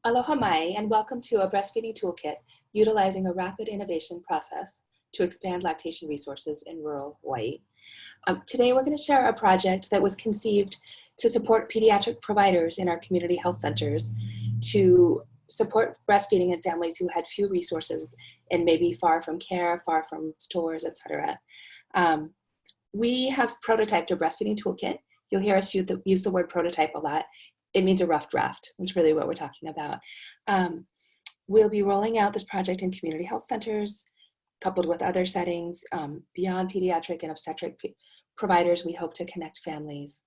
Aloha mai, and welcome to a Breastfeeding Toolkit utilizing a rapid innovation process to expand lactation resources in rural Hawaii. Today, we're going to share a project that was conceived to support pediatric providers in our community health centers to support breastfeeding in families who had few resources and maybe far from care, far from stores, etc. We have prototyped a breastfeeding toolkit. You'll hear us use the word prototype a lot. It means a rough draft. That's really what we're talking about. We'll be rolling out this project in community health centers, coupled with other settings. Beyond pediatric and obstetric providers, we hope to connect families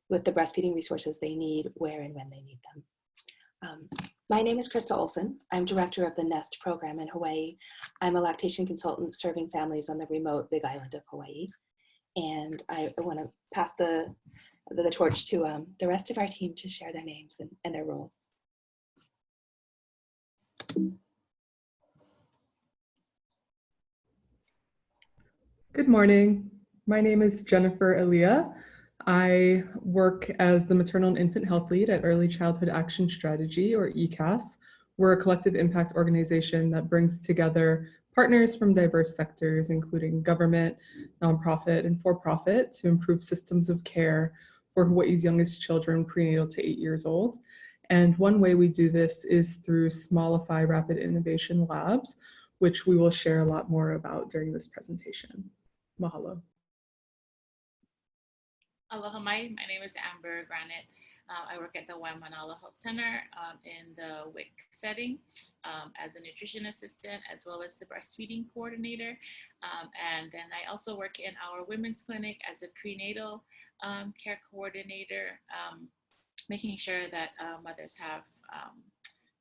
with the breastfeeding resources they need, where and when they need them. My name is Krista Olson. I'm director of the NEST program in Hawaii. I'm a lactation consultant serving families on the remote Big Island of Hawaii. And I want to pass the torch to the rest of our team to share their names and their roles. Good morning. My name is Jennifer Elia. I work as the Maternal and Infant Health Lead at Early Childhood Action Strategy, or ECAS. We're a collective impact organization that brings together partners from diverse sectors, including government, nonprofit, and for-profit, to improve systems of care for Hawaii's youngest children prenatal to 8 years old. And one way we do this is through Smallify Rapid Innovation Labs, which we will share a lot more about during this presentation. Mahalo. Aloha mai, my name is Amber Granite. I work at the Waimanalo Health Center in the WIC setting as a nutrition assistant, as well as the breastfeeding coordinator. And then I also work in our women's clinic as a prenatal care coordinator, making sure that mothers have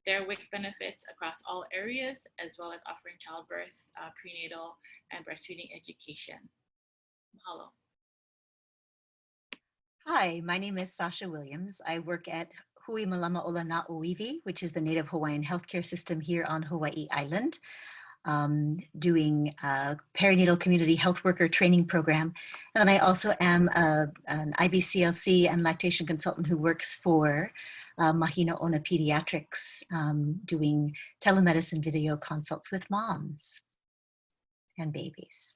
their WIC benefits across all areas, as well as offering childbirth, prenatal, and breastfeeding education. Mahalo. Hi, my name is Sasha Williams. I work at Hui Malama Ola Na Oiwi, which is the native Hawaiian healthcare system here on Hawaii Island, doing a perinatal community health worker training program. And then I also am an IBCLC and lactation consultant who works for Mahina Ona Pediatrics, doing telemedicine video consults with moms and babies.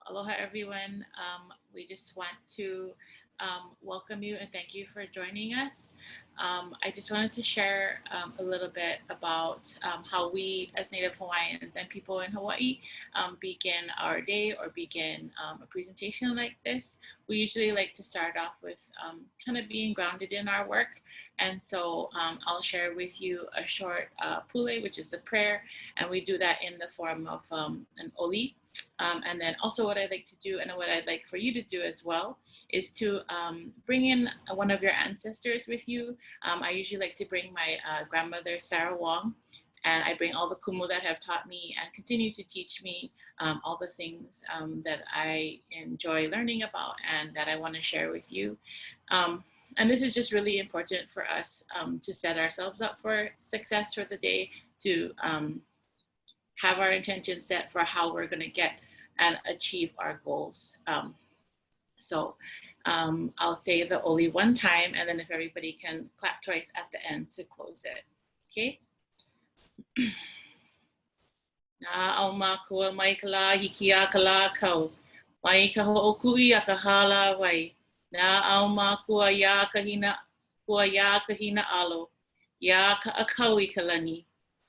Aloha everyone. We just want to welcome you and thank you for joining us. I just wanted to share a little bit about how we as Native Hawaiians and people in Hawaii begin our day or begin a presentation like this. We usually like to start off with kind of being grounded in our work. And so I'll share with you a short pule, which is a prayer, and we do that in the form of an oli. And then also what I'd like to do, and what I'd like for you to do as well, is to bring in one of your ancestors with you. I usually like to bring my grandmother, Sarah Wong, and I bring all the kumu that have taught me and continue to teach me all the things that I enjoy learning about and that I want to share with you. And this is just really important for us to set ourselves up for success for the day, to have our intention set for how we're going to get and achieve our goals. So I'll say the oli one time, and then if everybody can clap twice at the end to close it. Okay. Na au makua mai ka la hiki a ka la kau. Mai ka ho'okui a ka hala wai. Na au makua ia ka hina, kua ia ka hina alo. Ia ka akau I ka lani.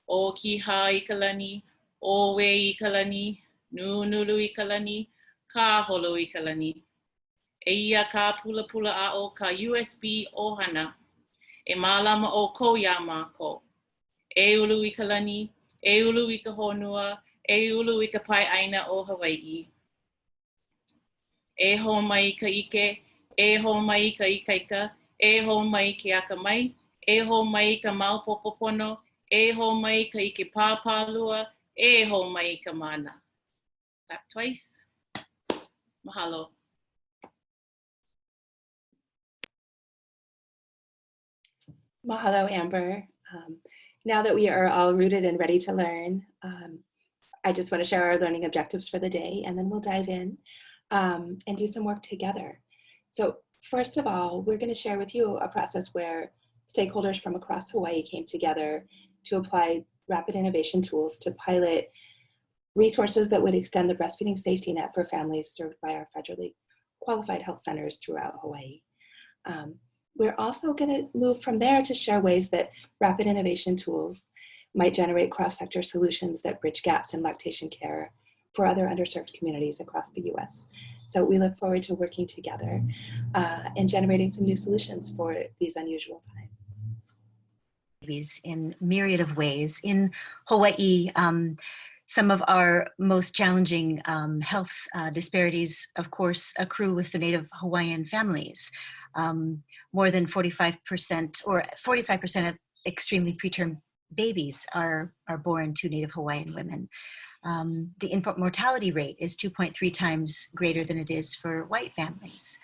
O ki ha I ka lani. O we I ka lani, nulu I ka lani, ka holo I ka lani. E ia ka pula pula a o ka USB ohana. E malama o ko ia mako. E ulu I ka lani, e ulu I ka honua, e ulu I ka pai aina o Hawai'i. E ho mai ka ike, e ho mai ka ikaika, e ho mai ke aka mai, e ho mai ka mau popopono, e ho mai ka ike pāpālua, e ho mai ka mana. Clap twice. Mahalo. Mahalo, Amber. Now that we are all rooted and ready to learn, I just want to share our learning objectives for the day, and then we'll dive in and do some work together. So first of all, we're going to share with you a process where stakeholders from across Hawaii came together to apply rapid innovation tools to pilot resources that would extend the breastfeeding safety net for families served by our federally qualified health centers throughout Hawaii. We're also going to move from there to share ways that rapid innovation tools might generate cross-sector solutions that bridge gaps in lactation care for other underserved communities across the US. So we look forward to working together and generating some new solutions for these unusual times. In myriad of ways. In Hawaii, some of our most challenging health disparities, of course, accrue with the Native Hawaiian families. More than 45% or 45% of extremely preterm babies are born to Native Hawaiian women. The infant mortality rate is 2.3 times greater than it is for white families.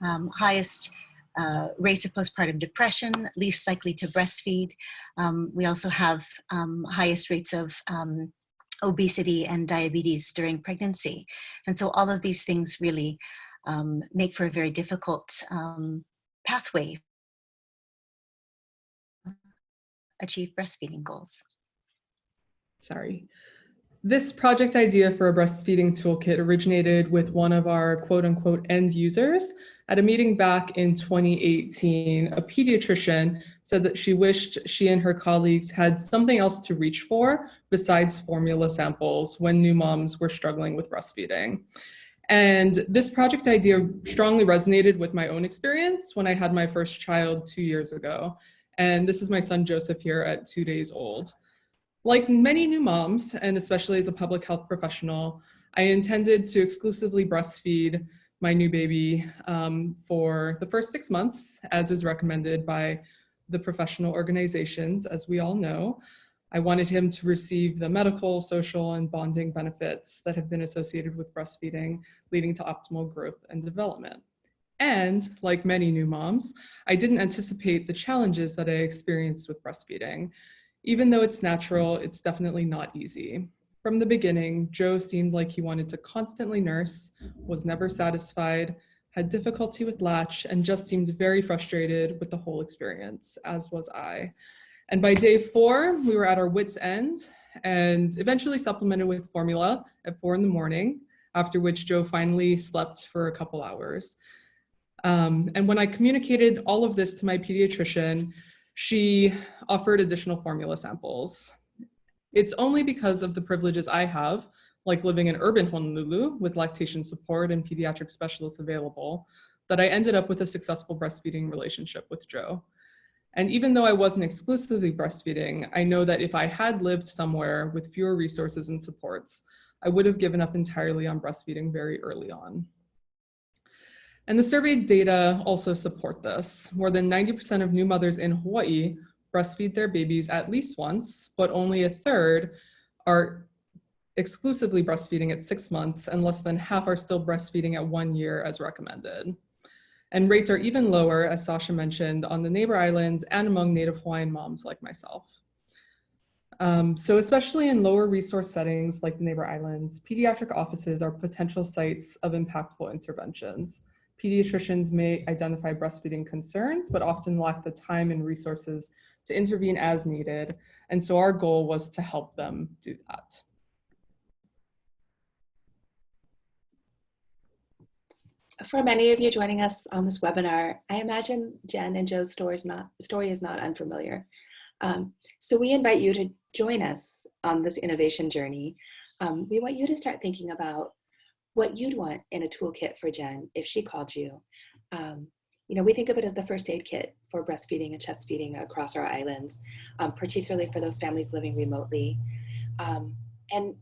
Highest rates of postpartum depression, least likely to breastfeed. We also have highest rates of obesity and diabetes during pregnancy. And so all of these things really make for a very difficult pathway to achieve breastfeeding goals. Sorry. This project idea for a breastfeeding toolkit originated with one of our quote unquote end users. At a meeting back in 2018, a pediatrician said that she wished she and her colleagues had something else to reach for besides formula samples when new moms were struggling with breastfeeding. And this project idea strongly resonated with my own experience when I had my first child 2 years ago. And this is my son Joseph here at 2 days old. Like many new moms, and especially as a public health professional, I intended to exclusively breastfeed my new baby for the first 6 months, as is recommended by the professional organizations, as we all know. I wanted him to receive the medical, social, and bonding benefits that have been associated with breastfeeding, leading to optimal growth and development. And like many new moms, I didn't anticipate the challenges that I experienced with breastfeeding. Even though it's natural, it's definitely not easy. From the beginning, Joe seemed like he wanted to constantly nurse, was never satisfied, had difficulty with latch, and just seemed very frustrated with the whole experience, as was I. And by day 4, we were at our wits' end and eventually supplemented with formula at 4 in the morning, after which Joe finally slept for a couple hours. And when I communicated all of this to my pediatrician, she offered additional formula samples. It's only because of the privileges I have, like living in urban Honolulu with lactation support and pediatric specialists available, that I ended up with a successful breastfeeding relationship with Joe. And even though I wasn't exclusively breastfeeding, I know that if I had lived somewhere with fewer resources and supports, I would have given up entirely on breastfeeding very early on. And the survey data also support this. More than 90% of new mothers in Hawaii breastfeed their babies at least once, but only a third are exclusively breastfeeding at 6 months, and less than half are still breastfeeding at 1 year as recommended. And rates are even lower, as Sasha mentioned, on the neighbor islands and among Native Hawaiian moms like myself. So especially in lower resource settings like the neighbor islands, pediatric offices are potential sites of impactful interventions. Pediatricians may identify breastfeeding concerns, but often lack the time and resources to intervene as needed. And so our goal was to help them do that. For many of you joining us on this webinar, I imagine Jen and Joe's story is not unfamiliar. So we invite you to join us on this innovation journey. We want you to start thinking about what you'd want in a toolkit for Jen if she called you. We think of it as the first aid kit for breastfeeding and chest feeding across our islands, particularly for those families living remotely. And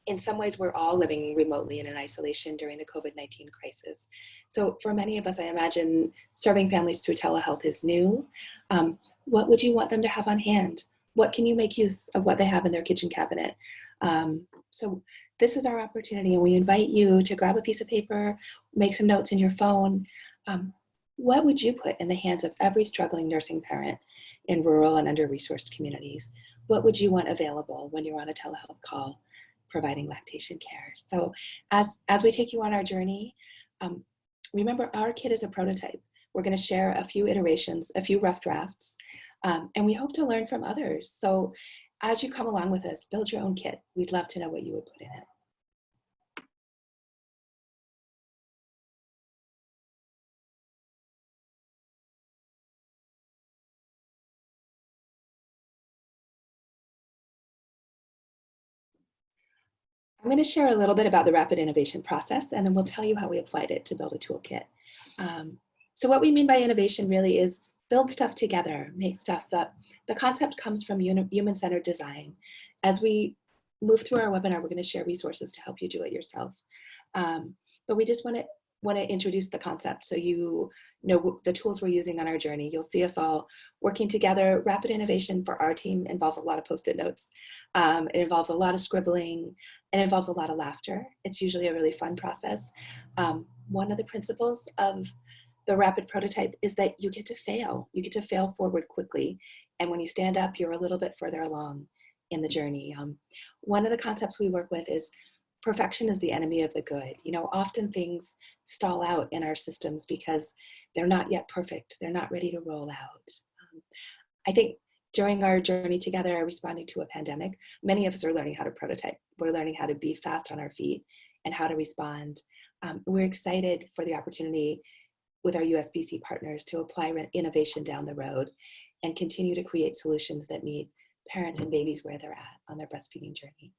in some ways, we're all living remotely and in isolation during the COVID-19 crisis. So for many of us, I imagine serving families through telehealth is new. What would you want them to have on hand? What can you make use of what they have in their kitchen cabinet? So this is our opportunity, and we invite you to grab a piece of paper, make some notes in your phone. What would you put in the hands of every struggling nursing parent in rural and under-resourced communities? What would you want available when you're on a telehealth call? providing lactation care. So as we take you on our journey, remember our kit is a prototype. We're going to share a few iterations, a few rough drafts, and we hope to learn from others. So as you come along with us, build your own kit. We'd love to know what you would put in it. I'm going to share a little bit about the rapid innovation process, and then we'll tell you how we applied it to build a toolkit. So what we mean by innovation really is build stuff together, make stuff that the concept comes from human-centered design. As we move through our webinar, we're going to share resources to help you do it yourself. But we just want to introduce the concept so you know the tools we're using on our journey. You'll see us all working together. Rapid innovation for our team involves a lot of Post-it notes. It involves a lot of scribbling. It involves a lot of laughter. It's usually a really fun process. One of the principles of the rapid prototype is that you get to fail. You get to fail forward quickly. And when you stand up, you're a little bit further along in the journey. One of the concepts we work with is perfection is the enemy of the good. You know, often things stall out in our systems because they're not yet perfect. They're not ready to roll out. I think during our journey together, responding to a pandemic, many of us are learning how to prototype. We're learning how to be fast on our feet and how to respond. We're excited for the opportunity with our USBC partners to apply innovation down the road and continue to create solutions that meet parents and babies where they're at on their breastfeeding journey.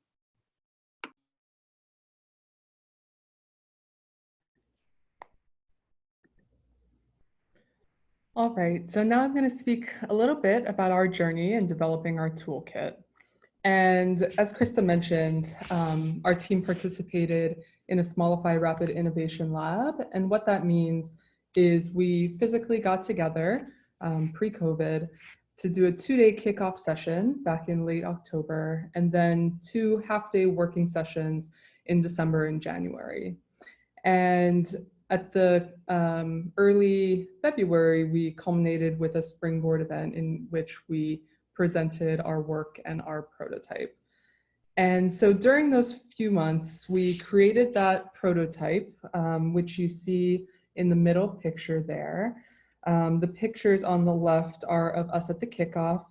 All right, so now I'm going to speak a little bit about our journey in developing our toolkit. And as Krista mentioned, our team participated in a Smallify Rapid Innovation Lab. And what that means is we physically got together pre-COVID to do a 2-day kickoff session back in late October, and then 2 half-day working sessions in December and January. And at the early February, we culminated with a springboard event in which we presented our work and our prototype. And so during those few months, we created that prototype, which you see in the middle picture there. The pictures on the left are of us at the kickoff,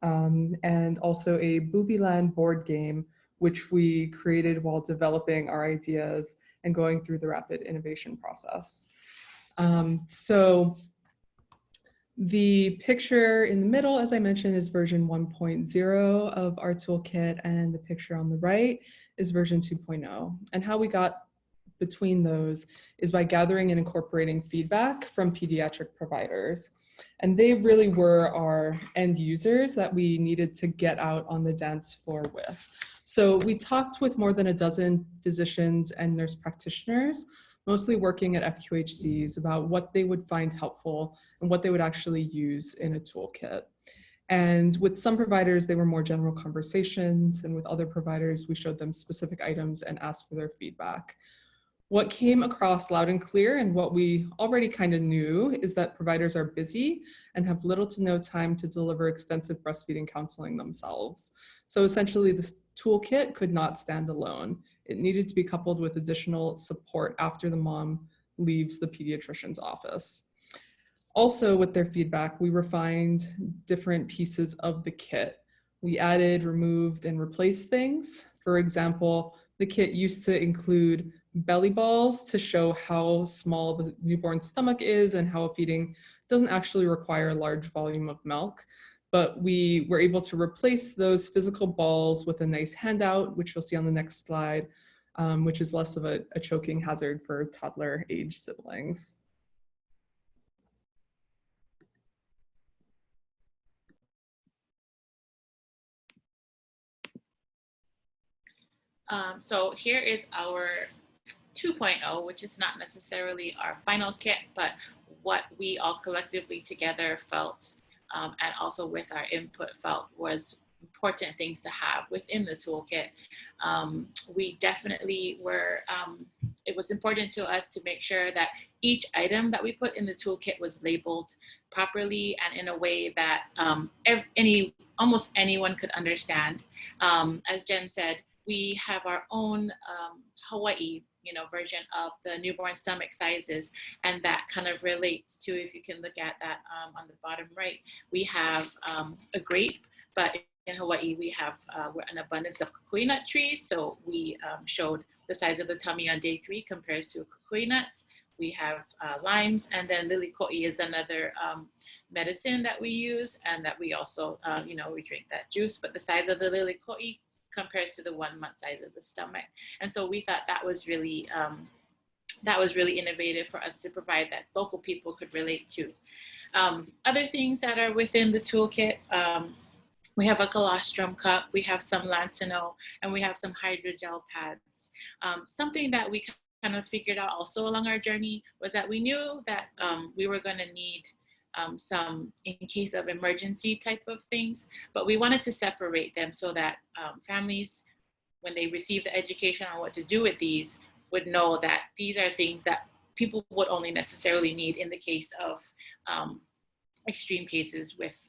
and also a Boobyland board game, which we created while developing our ideas and going through the rapid innovation process. So the picture in the middle, as I mentioned, is version 1.0 of our toolkit, and the picture on the right is version 2.0. And how we got between those is by gathering and incorporating feedback from pediatric providers. And they really were our end users that we needed to get out on the dance floor with. So we talked with more than a dozen physicians and nurse practitioners, mostly working at FQHCs, about what they would find helpful and what they would actually use in a toolkit. And with some providers, they were more general conversations, and with other providers, we showed them specific items and asked for their feedback. What came across loud and clear, and what we already kind of knew, is that providers are busy and have little to no time to deliver extensive breastfeeding counseling themselves. So essentially, this toolkit could not stand alone. It needed to be coupled with additional support after the mom leaves the pediatrician's office. Also, with their feedback, we refined different pieces of the kit. We added, removed, and replaced things. For example, the kit used to include belly balls to show how small the newborn stomach is and how feeding doesn't actually require a large volume of milk. But we were able to replace those physical balls with a nice handout, which you'll see on the next slide, which is less of a choking hazard for toddler age siblings. So here is our 2.0, which is not necessarily our final kit, but what we all collectively together felt and also with our input felt was important things to have within the toolkit. We definitely were, it was important to us to make sure that each item that we put in the toolkit was labeled properly and in a way that almost anyone could understand. As Jen said, we have our own Hawai'i, version of the newborn stomach sizes, and that kind of relates to, if you can look at that on the bottom right, we have a grape, but in Hawaii we have an abundance of kukui nut trees. So we showed the size of the tummy on day 3 compares to kukui nuts. We have limes, and then lilikoi is another medicine that we use, and that we also, we drink that juice, but the size of the lilikoi compares to the 1 month size of the stomach. And so we thought that was really innovative for us to provide, that local people could relate to. Other things that are within the toolkit, we have a colostrum cup, we have some Lancino, and we have some hydrogel pads. Something that we kind of figured out also along our journey was that we knew that we were going to need some in case of emergency type of things, but we wanted to separate them so that families, when they receive the education on what to do with these, would know that these are things that people would only necessarily need in the case of extreme cases with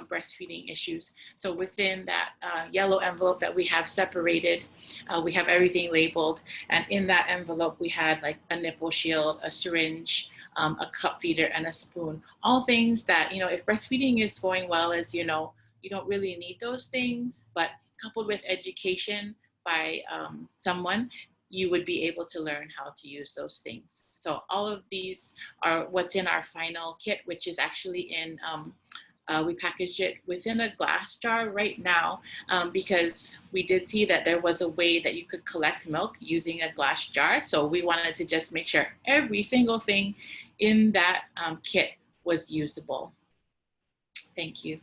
breastfeeding issues. So within that yellow envelope that we have separated, we have everything labeled, and in that envelope we had like a nipple shield, a syringe, a cup feeder, and a spoon. All things that, if breastfeeding is going well, as you know, you don't really need those things, but coupled with education by someone, you would be able to learn how to use those things. So all of these are what's in our final kit, which is actually in, we packaged it within a glass jar right now, because we did see that there was a way that you could collect milk using a glass jar. So we wanted to just make sure every single thing in that kit was usable. Thank you.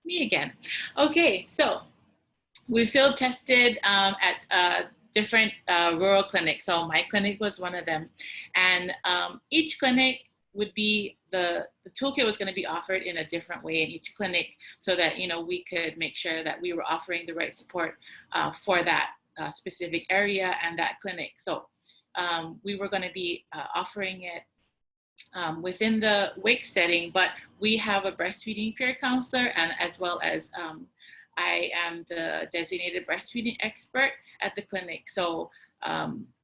Me again. Okay, so we field tested at different rural clinics. So my clinic was one of them. And each clinic would be, the toolkit was going to be offered in a different way in each clinic, so that, we could make sure that we were offering the right support for that specific area and that clinic. So we were going to be offering it within the WIC setting, but we have a breastfeeding peer counselor, and as well as I am the designated breastfeeding expert at the clinic. So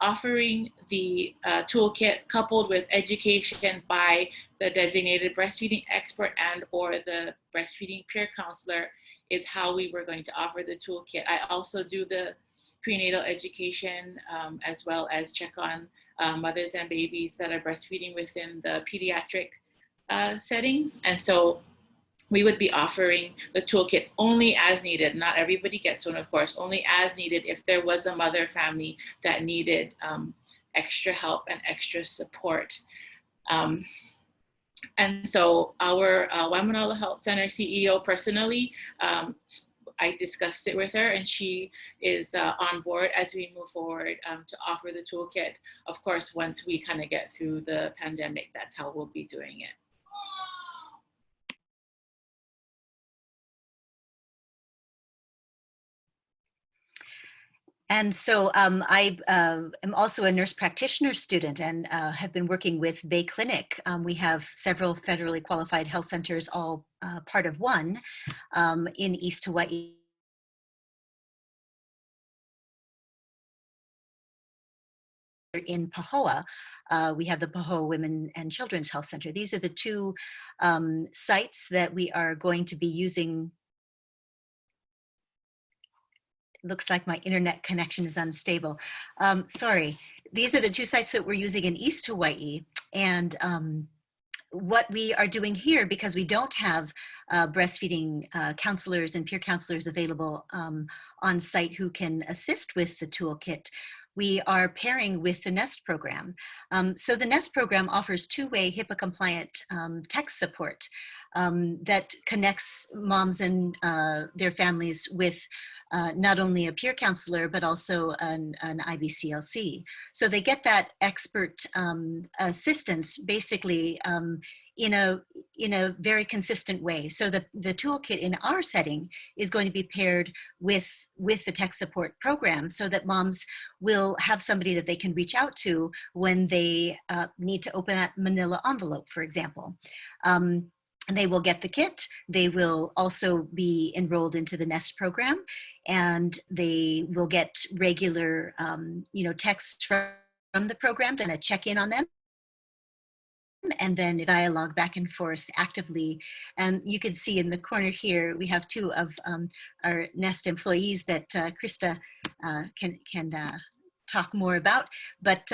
offering the toolkit coupled with education by the designated breastfeeding expert and or the breastfeeding peer counselor is how we were going to offer the toolkit. I also do the prenatal education, as well as check on mothers and babies that are breastfeeding within the pediatric setting. And so we would be offering the toolkit only as needed. Not everybody gets one, of course, only as needed if there was a mother family that needed extra help and extra support. And so our Waimanalo Health Center CEO personally, I discussed it with her, and she is on board as we move forward to offer the toolkit. Of course, once we kind of get through the pandemic, that's how we'll be doing it. And so I am also a nurse practitioner student and have been working with Bay Clinic. We have several federally qualified health centers, all part of one in East Hawaii. In Pahoa, we have the Pahoa Women and Children's Health Center. These are the two sites that we are going to be using. Looks like my internet connection is unstable. Sorry, these are the two sites that we're using in East Hawaii. And what we are doing here, because we don't have breastfeeding counselors and peer counselors available on site who can assist with the toolkit, we are pairing with the NEST program. So the NEST program offers two-way HIPAA compliant text support that connects moms and their families with not only a peer counselor, but also an IBCLC. So they get that expert assistance basically in a very consistent way. So the toolkit in our setting is going to be paired with the tech support program, so that moms will have somebody that they can reach out to when they need to open that manila envelope, for example. they will get the kit. They will also be enrolled into the NEST program, and they will get regular, texts from the program to check in on them, and then dialogue back and forth actively. And you can see in the corner here, we have two of our NEST employees that Krista can talk more about, but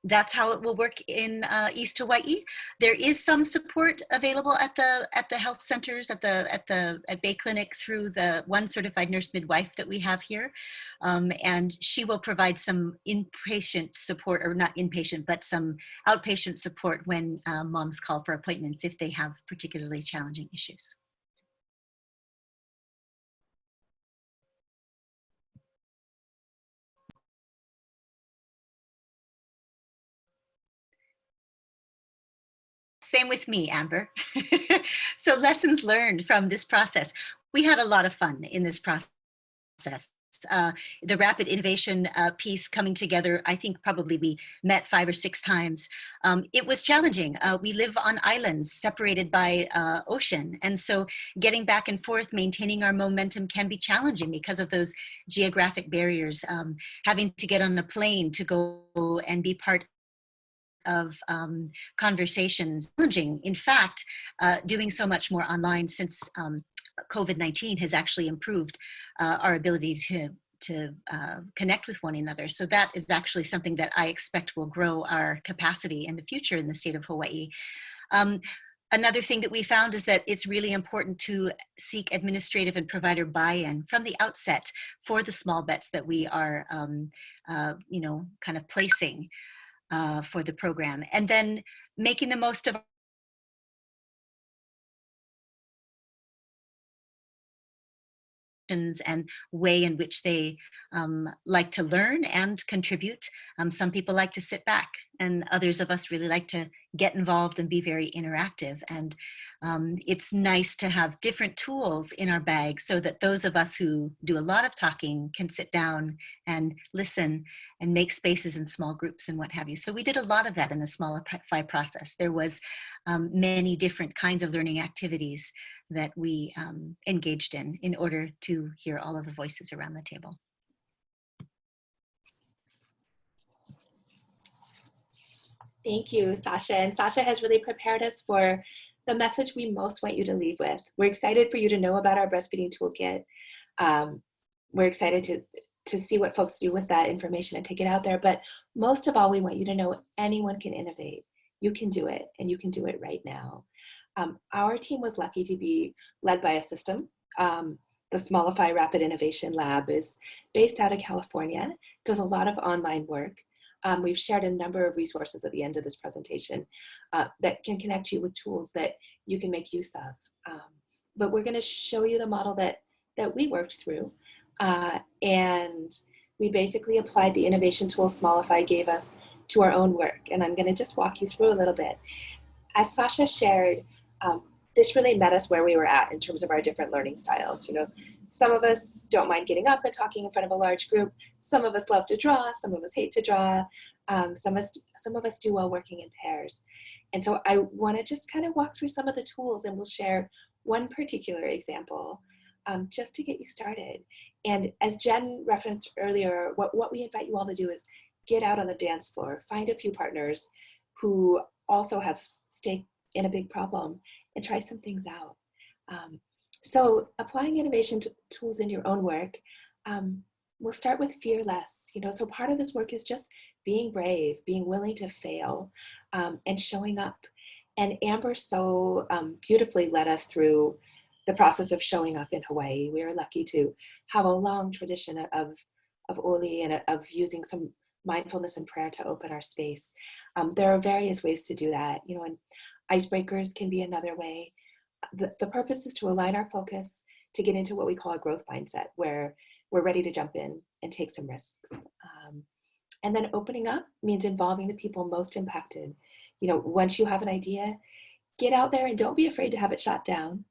that's how it will work in East Hawaii. There is some support available at the health centers, at Bay Clinic, through the one certified nurse midwife that we have here, and she will provide some inpatient support, or not inpatient, but some outpatient support when moms call for appointments if they have particularly challenging issues. Same with me, Amber. So lessons learned from this process. We had a lot of fun in this process. The rapid innovation piece coming together, I think probably we met 5 or 6 times. It was challenging. We live on islands separated by ocean. And so getting back and forth, maintaining our momentum can be challenging because of those geographic barriers. Having to get on a plane to go and be part of conversations, challenging. In fact, doing so much more online since COVID-19 has actually improved our ability to connect with one another. So that is actually something that I expect will grow our capacity in the future in the state of Hawaii. Another thing that we found is that it's really important to seek administrative and provider buy-in from the outset for the small bets that we are, kind of placing for the program, and then making the most of and way in which they like to learn and contribute. Some people like to sit back, and others of us really like to get involved and be very interactive. And it's nice to have different tools in our bag so that those of us who do a lot of talking can sit down and listen and make spaces in small groups and what have you. So we did a lot of that in the Smallify process. There was many different kinds of learning activities that we engaged in order to hear all of the voices around the table. Thank you, Sasha. And Sasha has really prepared us for the message we most want you to leave with. We're excited for you to know about our breastfeeding toolkit. We're excited to see what folks do with that information and take it out there. But most of all, we want you to know anyone can innovate. You can do it, and you can do it right now. Our team was lucky to be led by a system. The Smallify Rapid Innovation Lab is based out of California, does a lot of online work. We've shared a number of resources at the end of this presentation that can connect you with tools that you can make use of. But we're going to show you the model that we worked through. And we basically applied the innovation tool Smallify gave us to our own work. And I'm going to just walk you through a little bit. As Sasha shared, this really met us where we were at in terms of our different learning styles. You know, some of us don't mind getting up and talking in front of a large group. Some of us love to draw. Some of us hate to draw. Some of us do well working in pairs. And so I want to just kind of walk through some of the tools, and we'll share one particular example just to get you started. And as Jen referenced earlier, what we invite you all to do is get out on the dance floor, find a few partners who also have stake in a big problem, and try some things out. So applying innovation tools in your own work, we'll start with fearless. You know, so part of this work is just being brave, being willing to fail, and showing up. And Amber so beautifully led us through the process of showing up in Hawaii. We are lucky to have a long tradition of Oli and of using some mindfulness and prayer to open our space. There are various ways to do that, you know, and icebreakers can be another way. The purpose is to align our focus to get into what we call a growth mindset, where we're ready to jump in and take some risks. And then opening up means involving the people most impacted. You know, once you have an idea, get out there and don't be afraid to have it shot down.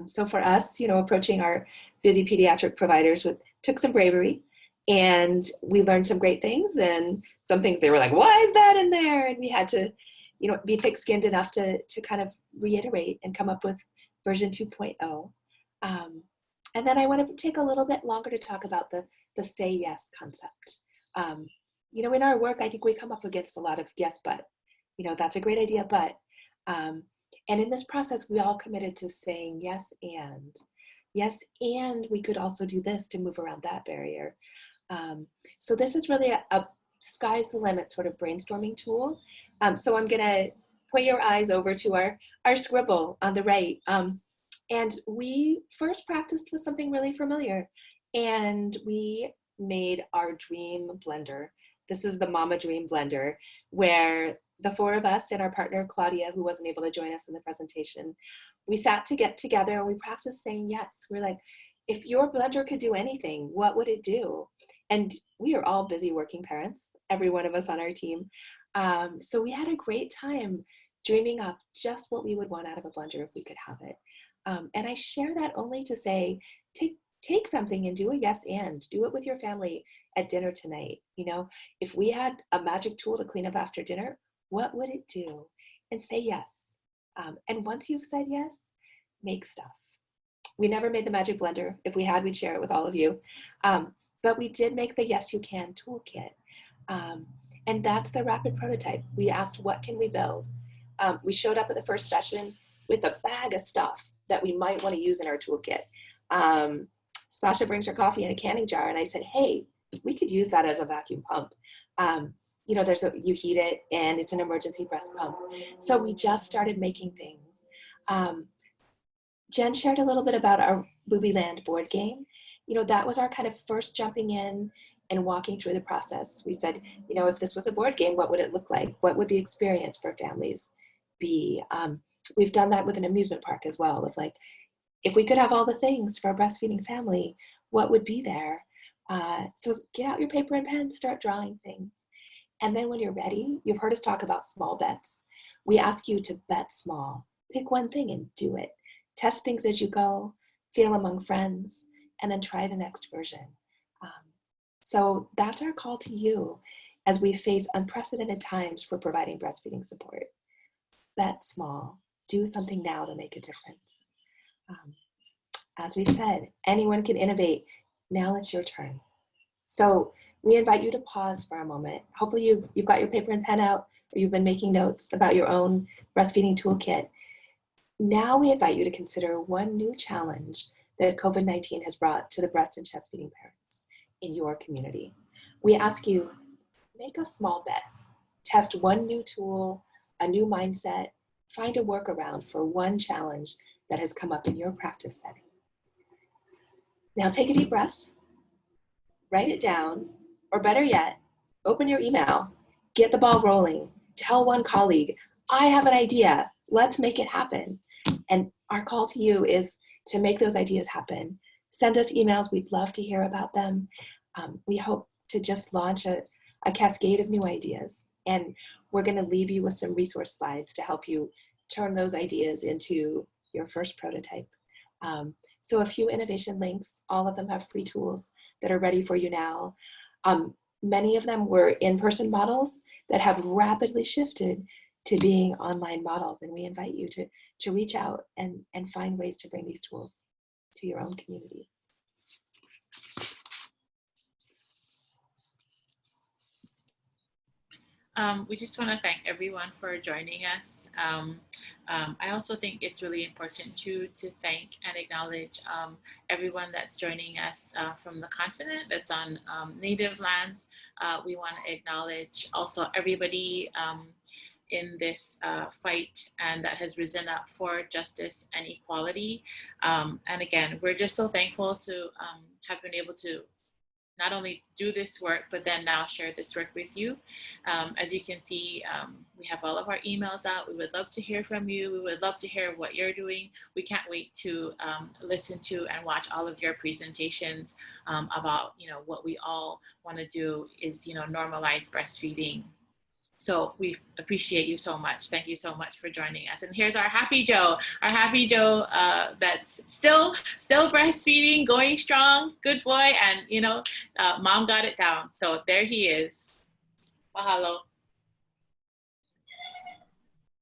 So for us, you know, approaching our busy pediatric providers took some bravery, and we learned some great things, and some things they were like, why is that in there? And we had to, you know, be thick-skinned enough to kind of reiterate and come up with version 2.0. And then I want to take a little bit longer to talk about the say yes concept. You know, in our work, I think we come up against a lot of yes, but, you know, that's a great idea, but, and in this process, we all committed to saying yes, and we could also do this to move around that barrier. So this is really a sky's the limit sort of brainstorming tool. So I'm gonna point your eyes over to our scribble on the right. And we first practiced with something really familiar, and we made our dream blender. This is the Mama Dream Blender, where the four of us and our partner, Claudia, who wasn't able to join us in the presentation, we sat to get together and we practiced saying yes. We're like, if your blender could do anything, what would it do? And we are all busy working parents, every one of us on our team. So we had a great time dreaming up just what we would want out of a blender if we could have it. And I share that only to say, take something and do a yes and. Do it with your family at dinner tonight. You know, if we had a magic tool to clean up after dinner, what would it do? And say yes. And once you've said yes, make stuff. We never made the magic blender. If we had, we'd share it with all of you. But we did make the Yes You Can toolkit. And that's the rapid prototype. We asked, what can we build? We showed up at the first session with a bag of stuff that we might want to use in our toolkit. Sasha brings her coffee in a canning jar, and I said, hey, we could use that as a vacuum pump. You know, you heat it, and it's an emergency breast pump. So we just started making things. Jen shared a little bit about our Booby Land board game. You know, that was our kind of first jumping in and walking through the process. We said, you know, if this was a board game, what would it look like? What would the experience for families be? We've done that with an amusement park as well, of like, if we could have all the things for a breastfeeding family, what would be there? So get out your paper and pen, start drawing things. And then when you're ready, you've heard us talk about small bets. We ask you to bet small. Pick one thing and do it. Test things as you go, feel among friends, and then try the next version. So that's our call to you as we face unprecedented times for providing breastfeeding support. Bet small. Do something now to make a difference. As we've said, anyone can innovate. Now it's your turn. So we invite you to pause for a moment. Hopefully you've got your paper and pen out, or you've been making notes about your own breastfeeding toolkit. Now we invite you to consider one new challenge that COVID-19 has brought to the breast and chest feeding parents in your community. We ask you, make a small bet. Test one new tool, a new mindset, find a workaround for one challenge that has come up in your practice setting. Now take a deep breath, write it down, or better yet, open your email, get the ball rolling, tell one colleague, I have an idea, let's make it happen. And our call to you is to make those ideas happen. Send us emails, we'd love to hear about them. We hope to just launch a cascade of new ideas. And we're gonna leave you with some resource slides to help you turn those ideas into your first prototype. So a few innovation links, all of them have free tools that are ready for you now. Many of them were in-person models that have rapidly shifted to being online models, and we invite you to reach out and find ways to bring these tools to your own community. We just want to thank everyone for joining us. I also think it's really important to thank and acknowledge everyone that's joining us from the continent that's on native lands. We want to acknowledge also everybody in this fight and that has risen up for justice and equality. And again, we're just so thankful to have been able to not only do this work, but then now share this work with you. As you can see, we have all of our emails out. We would love to hear from you. We would love to hear what you're doing. We can't wait to listen to and watch all of your presentations about, what we all want to do is, normalize breastfeeding. So we appreciate you so much. Thank you so much for joining us. And here's our Happy Joe, that's still breastfeeding, going strong, good boy. And, mom got it down. So there he is. Mahalo.